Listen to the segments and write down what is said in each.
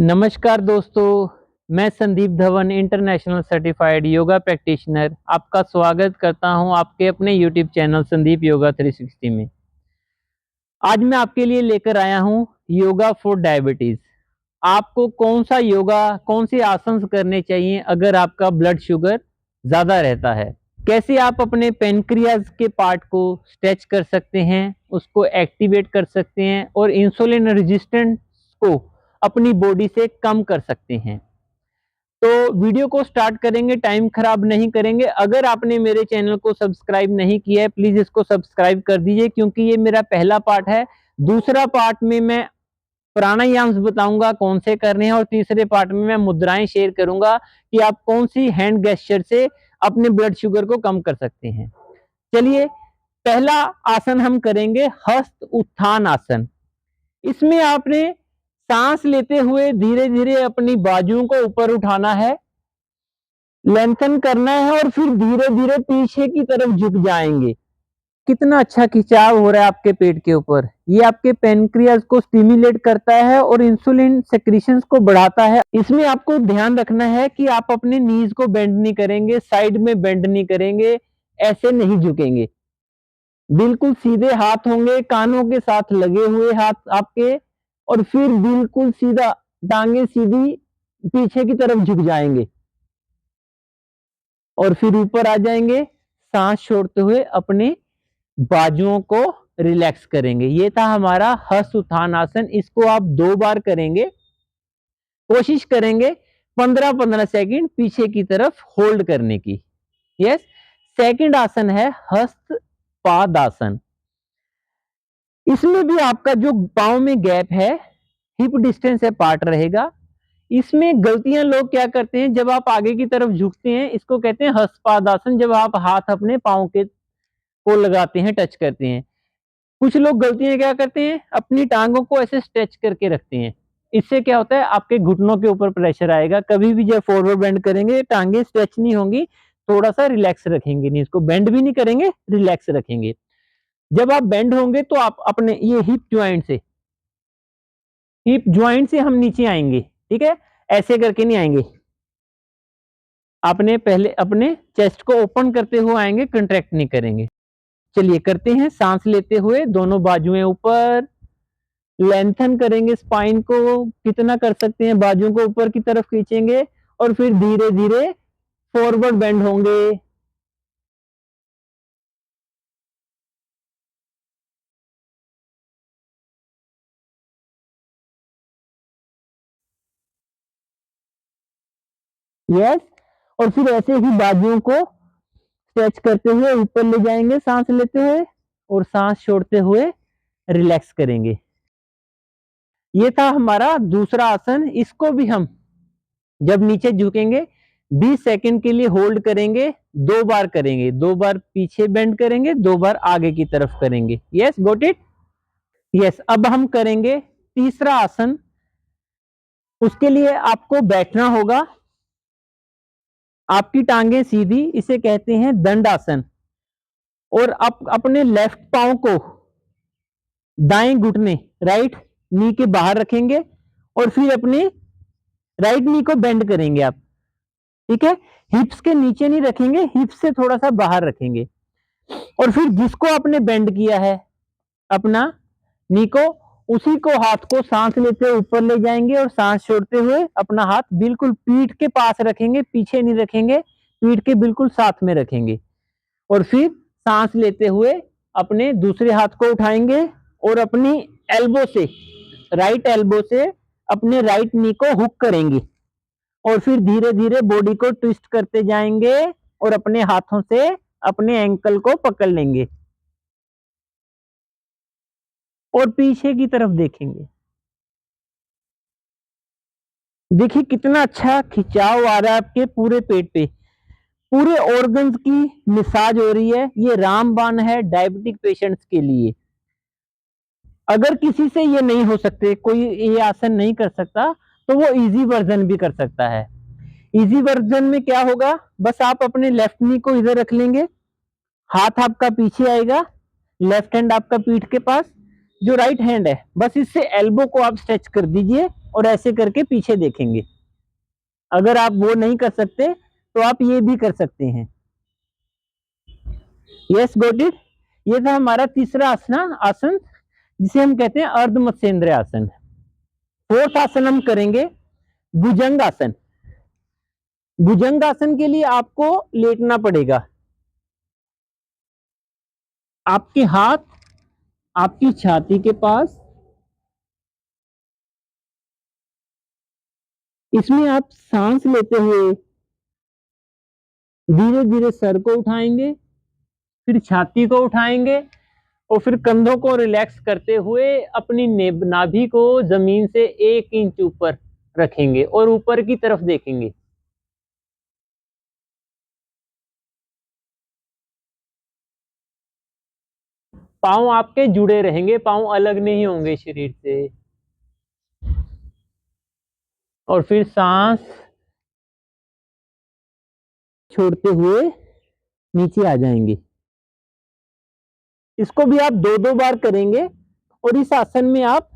नमस्कार दोस्तों, मैं Sandeep Dhawan international certified yoga practitioner आपका स्वागत करता हूं आपके अपने यूट्यूब चैनल संदीप योगा 360 में। आज मैं आपके लिए लेकर आया हूं योगा फॉर डायबिटीज। आपको कौन सा योगा, कौन से आसन करने चाहिए अगर आपका ब्लड शुगर ज़्यादा रहता है। कैसे आप अपने पेनक्रियाज के पार्ट को स्ट्रेच कर सकते हैं, उसको एक्टिवेट कर सकते हैं और इंसुलिन रेजिस्टेंस को अपनी बॉडी से कम कर सकते हैं। तो वीडियो को स्टार्ट करेंगे, टाइम खराब नहीं करेंगे। अगर आपने मेरे चैनल को सब्सक्राइब नहीं किया है, प्लीज इसको सब्सक्राइब कर दीजिए क्योंकि ये मेरा पहला पार्ट है। दूसरा पार्ट में मैं प्राणायाम बताऊंगा कौन से करने हैं और तीसरे पार्ट में मैं मुद्राएं शेयर करूंगा कि आप कौन सी हैंड गेस्चर से अपने ब्लड शुगर को कम कर सकते हैं। चलिए, पहला आसन हम करेंगे हस्त उत्थान आसन। इसमें आपने सांस लेते हुए धीरे धीरे अपनी बाजुओं को ऊपर उठाना है, लेंथन करना है और फिर धीरे धीरे पीछे की तरफ झुक जाएंगे। कितना अच्छा खिंचाव हो रहा है आपके पेट के ऊपर। ये आपके पेनक्रियाज को स्टिमुलेट करता है और इंसुलिन सेक्रीशंस को बढ़ाता है। इसमें आपको ध्यान रखना है कि आप अपने नीज को बेंड नहीं करेंगे, साइड में बेंड नहीं करेंगे, ऐसे नहीं झुकेंगे। बिल्कुल सीधे हाथ होंगे, कानों के साथ लगे हुए हाथ आपके, और फिर बिल्कुल सीधा टांगे सीधी पीछे की तरफ झुक जाएंगे और फिर ऊपर आ जाएंगे। सांस छोड़ते हुए अपने बाजुओं को रिलैक्स करेंगे। ये था हमारा हस्त उत्थान आसन। इसको आप 2 बार करेंगे। कोशिश करेंगे 15-15 सेकंड पीछे की तरफ होल्ड करने की। यस। सेकंड आसन है हस्त पाद आसन। इसमें भी आपका जो पांव में गैप है, हिप डिस्टेंस है, पार्ट रहेगा। इसमें गलतियां लोग क्या करते हैं, जब आप आगे की तरफ झुकते हैं, इसको कहते हैं हस्तपाद आसन। जब आप हाथ अपने पांव के को लगाते हैं, टच करते हैं। कुछ लोग गलतियां क्या करते हैं, अपनी टांगों को ऐसे स्ट्रेच करके रखते हैं। इससे क्या होता है, आपके घुटनों के ऊपर प्रेशर आएगा। कभी भी जब फॉरवर्ड बेंड करेंगे, टांगे स्ट्रेच नहीं होंगी, थोड़ा सा रिलैक्स रखेंगे, नहीं इसको बेंड भी नहीं करेंगे, रिलैक्स रखेंगे। जब आप बेंड होंगे तो आप अपने ये हिप ज्वाइंट से हम नीचे आएंगे। ठीक है, ऐसे करके नहीं आएंगे। आपने पहले अपने चेस्ट को ओपन करते हुए आएंगे, कंट्रैक्ट नहीं करेंगे। चलिए करते हैं। सांस लेते हुए दोनों बाजुएं ऊपर, लेंथन करेंगे स्पाइन को। कितना कर सकते हैं, बाजुओं को ऊपर की तरफ खींचेंगे और फिर धीरे धीरे फॉरवर्ड बेंड होंगे। यस। और फिर ऐसे ही बाजुओं को स्ट्रेच करते हुए ऊपर ले जाएंगे, सांस लेते हुए और सांस छोड़ते हुए रिलैक्स करेंगे। ये था हमारा दूसरा आसन। इसको भी हम जब नीचे झुकेंगे 20 सेकंड के लिए होल्ड करेंगे। 2 बार करेंगे, 2 बार पीछे बेंड करेंगे, 2 बार आगे की तरफ करेंगे। Yes, got it. यस। अब हम करेंगे तीसरा आसन। उसके लिए आपको बैठना होगा, आपकी टांगे सीधी, इसे कहते हैं दंड आसन। और आप अपने लेफ्ट पांव को दाएं घुटने, राइट नी के बाहर रखेंगे और फिर अपने राइट नी को बेंड करेंगे आप। ठीक है, हिप्स के नीचे नहीं रखेंगे, हिप्स से थोड़ा सा बाहर रखेंगे। और फिर जिसको आपने बेंड किया है अपना नी को, उसी को हाथ को सांस लेते हुए ऊपर ले जाएंगे और सांस छोड़ते हुए अपना हाथ बिल्कुल पीठ के पास रखेंगे, पीछे नहीं रखेंगे, पीठ के बिल्कुल साथ में रखेंगे। और फिर सांस लेते हुए अपने दूसरे हाथ को उठाएंगे और अपनी एल्बो से, राइट एल्बो से अपने राइट नी को हुक करेंगे और फिर धीरे धीरे बॉडी को ट्विस्ट करते जाएंगे और अपने हाथों से अपने एंकल को पकड़ लेंगे और पीछे की तरफ देखेंगे। देखिए कितना अच्छा खिंचाव आ रहा है आपके पूरे पेट पे, पूरे ऑर्गन्स की मिसाज हो रही है। ये रामबाण है डायबिटिक पेशेंट्स के लिए। अगर किसी से ये नहीं हो सकते, कोई ये आसन नहीं कर सकता, तो वो इजी वर्जन भी कर सकता है। इजी वर्जन में क्या होगा, बस आप अपने लेफ्ट नी को इधर रख लेंगे, हाथ आपका पीछे आएगा, लेफ्ट हैंड आपका पीठ के पास, जो राइट हैंड है बस इससे एल्बो को आप स्ट्रेच कर दीजिए और ऐसे करके पीछे देखेंगे। अगर आप वो नहीं कर सकते तो आप ये भी कर सकते हैं। Yes got it. ये था हमारा तीसरा आसन जिसे हम कहते हैं अर्ध मत्स्येंद्र आसन। फोर्थ आसन हम करेंगे भुजंग आसन। भुजंग आसन के लिए आपको लेटना पड़ेगा। आपके हाथ आपकी छाती के पास, इसमें आप सांस लेते हुए धीरे धीरे सर को उठाएंगे, फिर छाती को उठाएंगे और फिर कंधों को रिलैक्स करते हुए अपनी नाभि को जमीन से 1 इंच ऊपर रखेंगे और ऊपर की तरफ देखेंगे। पांव आपके जुड़े रहेंगे, पांव अलग नहीं होंगे शरीर से। और फिर सांस छोड़ते हुए नीचे आ जाएंगे। इसको भी आप 2-2 बार करेंगे और इस आसन में आप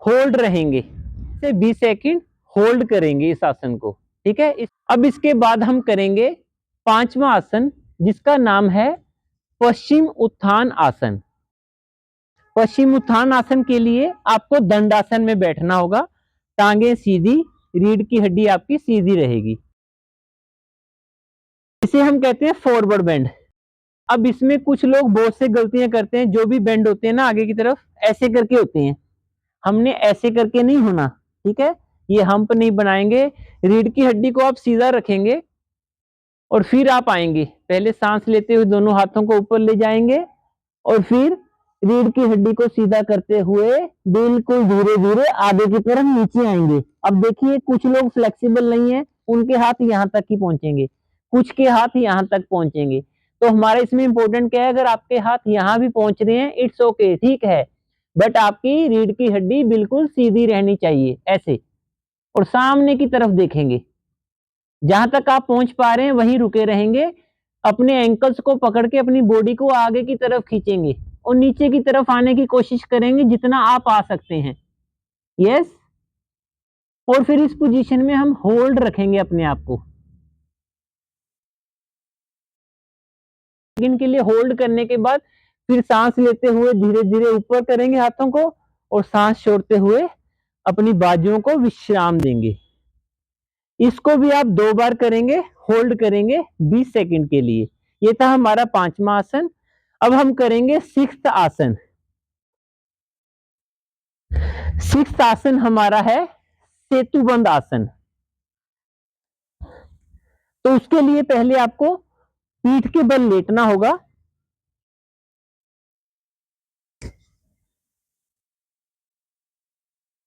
होल्ड रहेंगे, से 20 सेकंड होल्ड करेंगे इस आसन को। ठीक है। अब इसके बाद हम करेंगे पांचवा आसन जिसका नाम है पश्चिम उत्थान आसन। पश्चिम उत्थान आसन के लिए आपको दंडासन में बैठना होगा। टांगे सीधी, रीढ़ की हड्डी आपकी सीधी रहेगी। इसे हम कहते हैं फॉरवर्ड बेंड। अब इसमें कुछ लोग बहुत से गलतियां करते हैं। जो भी बेंड होते हैं ना आगे की तरफ ऐसे करके होते हैं, हमने ऐसे करके नहीं होना। ठीक है। ये हम्प नहीं बनाएंगे। रीढ़ की हड्डी को आप सीधा रखेंगे और फिर आप आएंगे। पहले सांस लेते हुए दोनों हाथों को ऊपर ले जाएंगे और फिर रीढ़ की हड्डी को सीधा करते हुए बिल्कुल धीरे धीरे आगे की तरफ नीचे आएंगे। अब देखिए कुछ लोग फ्लेक्सिबल नहीं है, उनके हाथ यहाँ तक ही पहुंचेंगे, कुछ के हाथ यहाँ तक पहुंचेंगे। तो हमारा इसमें इंपॉर्टेंट क्या है, अगर आपके हाथ यहाँ भी पहुंच रहे हैं इट्स ओके, ठीक है, बट आपकी रीढ़ की हड्डी बिल्कुल सीधी रहनी चाहिए ऐसे, और सामने की तरफ देखेंगे। जहां तक आप पहुंच पा रहे हैं वहीं रुके रहेंगे। अपने एंकल्स को पकड़ के अपनी बॉडी को आगे की तरफ खींचेंगे और नीचे की तरफ आने की कोशिश करेंगे जितना आप आ सकते हैं। यस। और फिर इस पोजीशन में हम होल्ड रखेंगे अपने आप को। सेकंड के लिए होल्ड करने के बाद फिर सांस लेते हुए धीरे धीरे ऊपर करेंगे हाथों को और सांस छोड़ते हुए अपनी बाजुओं को विश्राम देंगे। इसको भी आप 2 बार करेंगे, होल्ड करेंगे 20 सेकंड के लिए। ये था हमारा पांचवा आसन। अब हम करेंगे सिक्स्थ आसन। सिक्स्थ आसन हमारा है सेतुबंद आसन। तो उसके लिए पहले आपको पीठ के बल लेटना होगा।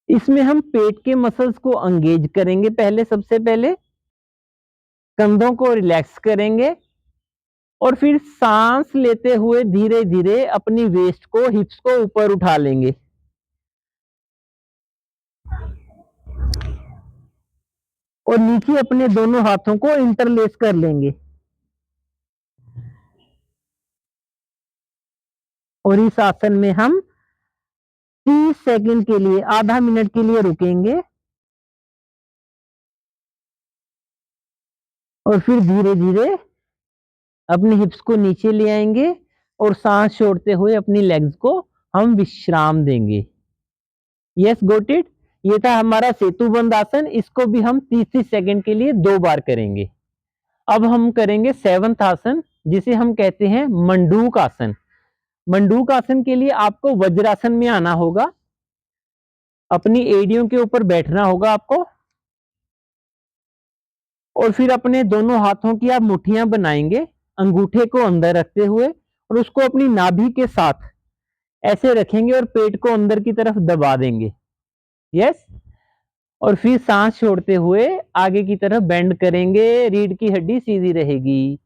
इसमें हम पेट के मसल्स को एंगेज करेंगे। पहले सबसे पहले कंधों को रिलैक्स करेंगे और फिर सांस लेते हुए धीरे धीरे अपनी वेस्ट को, हिप्स को ऊपर उठा लेंगे और नीचे अपने दोनों हाथों को इंटरलेस कर लेंगे और इस आसन में हम 30 सेकंड के लिए, आधा मिनट के लिए रुकेंगे और फिर धीरे धीरे अपने हिप्स को नीचे ले आएंगे और सांस छोड़ते हुए अपनी लेग्स को हम विश्राम देंगे। Yes got it. ये था हमारा सेतुबंद आसन। इसको भी हम 30 सेकंड के लिए 2 बार करेंगे। अब हम करेंगे सेवंथ आसन जिसे हम कहते हैं मंडूक आसन। मंडूक आसन के लिए आपको वज्रासन में आना होगा। अपनी एड़ियों के ऊपर बैठना होगा आपको और फिर अपने दोनों हाथों की आप मुट्ठियां बनाएंगे अंगूठे को अंदर रखते हुए और उसको अपनी नाभि के साथ ऐसे रखेंगे और पेट को अंदर की तरफ दबा देंगे। यस। और फिर सांस छोड़ते हुए आगे की तरफ बेंड करेंगे, रीढ़ की हड्डी सीधी रहेगी।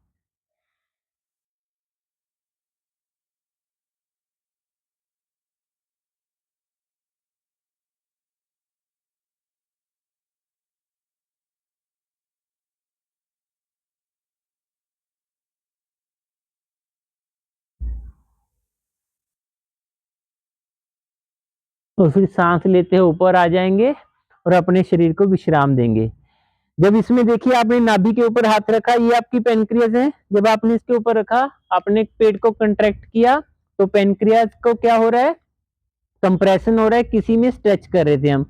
और फिर सांस लेते हुए ऊपर आ जाएंगे और अपने शरीर को विश्राम देंगे। जब इसमें देखिए आपने नाभि के ऊपर हाथ रखा, ये आपकी पेनक्रियाज है। जब आपने इसके ऊपर रखा, आपने पेट को कंट्रैक्ट किया, तो पेनक्रियाज को क्या हो रहा है, कंप्रेशन हो रहा है, किसी में स्ट्रेच कर रहे थे हम,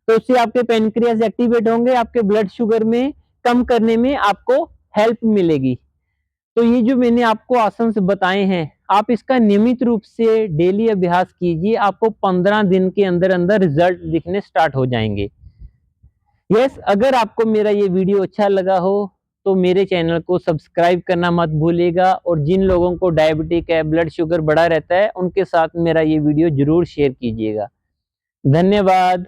तो उससे आपके पेनक्रियाज एक्टिवेट होंगे, आपके ब्लड शुगर में कम करने में आपको हेल्प मिलेगी। तो ये जो मैंने आपको आसन बताए हैं, आप इसका नियमित रूप से डेली अभ्यास कीजिए, आपको 15 दिन के अंदर अंदर रिजल्ट दिखने स्टार्ट हो जाएंगे। यस, अगर आपको मेरा ये वीडियो अच्छा लगा हो तो मेरे चैनल को सब्सक्राइब करना मत भूलिएगा, और जिन लोगों को डायबिटिक है, ब्लड शुगर बढ़ा रहता है, उनके साथ मेरा ये वीडियो जरूर शेयर कीजिएगा। धन्यवाद।